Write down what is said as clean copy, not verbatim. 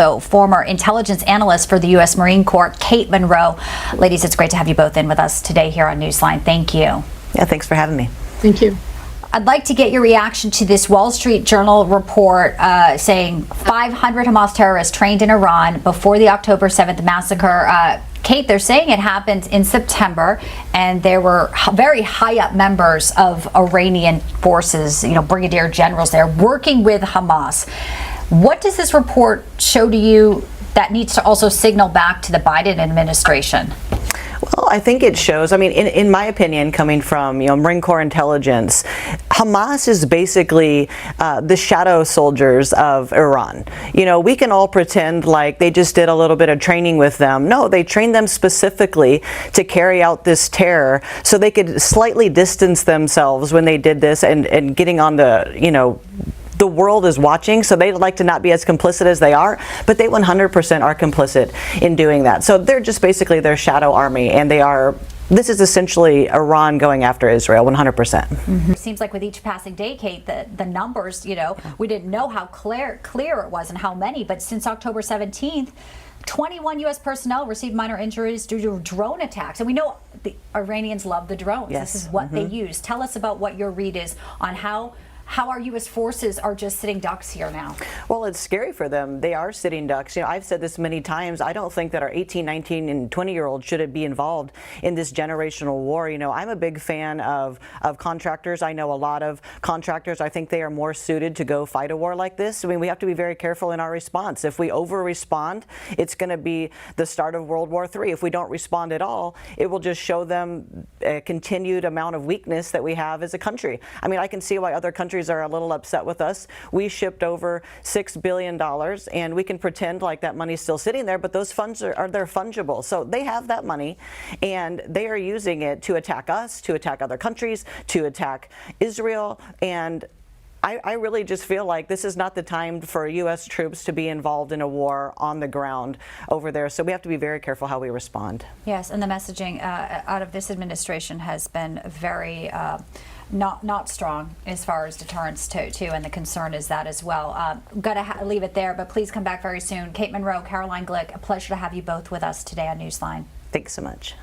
Former intelligence analyst for the U.S. Marine Corps, Kate Monroe. Ladies, it's great to have you both in with us today here on Newsline. Thank you. Yeah, thanks for having me. Thank you. I'd like to get your reaction to this Wall Street Journal report saying 500 Hamas terrorists trained in Iran before the October 7th massacre. Kate, they're saying it happened in September, and there were very high-up members of Iranian forces, brigadier generals there, working with Hamas. What does this report show to you that needs to also signal back to the Biden administration? Well, I think it shows, in my opinion, coming from, Marine Corps intelligence, Hamas is basically the shadow soldiers of Iran. We can all pretend like they just did a little bit of training with them. No, they trained them specifically to carry out this terror so they could slightly distance themselves when they did this and getting on the world is watching, so they'd like to not be as complicit as they are, but they 100% are complicit in doing that. So they're just basically their shadow army, and this is essentially Iran going after Israel, 100%. Mm-hmm. It seems like with each passing day, Kate, the numbers, we didn't know how clear it was and how many, but since October 17th, 21 U.S. personnel received minor injuries due to drone attacks. And we know the Iranians love the drones. Yes. This is what they use. Tell us about what your read is on how our U.S. forces are just sitting ducks here now. Well, it's scary for them. They are sitting ducks. I've said this many times. I don't think that our 18, 19, and 20-year-olds should be involved in this generational war. I'm a big fan of contractors. I know a lot of contractors. I think they are more suited to go fight a war like this. We have to be very careful in our response. If we over-respond, it's going to be the start of World War III. If we don't respond at all, it will just show them a continued amount of weakness that we have as a country. I can see why other countries are a little upset with us. We shipped over $6 billion, and we can pretend like that money's still sitting there, but those funds they're fungible. So they have that money, and they are using it to attack us, to attack other countries, to attack Israel. And I really just feel like this is not the time for U.S. troops to be involved in a war on the ground over there. So we have to be very careful how we respond. Yes, and the messaging out of this administration has been very not strong as far as deterrence too, and the concern is that as well. Got to leave it there, but please come back very soon. Kate Monroe, Caroline Glick, a pleasure to have you both with us today on Newsline. Thanks so much.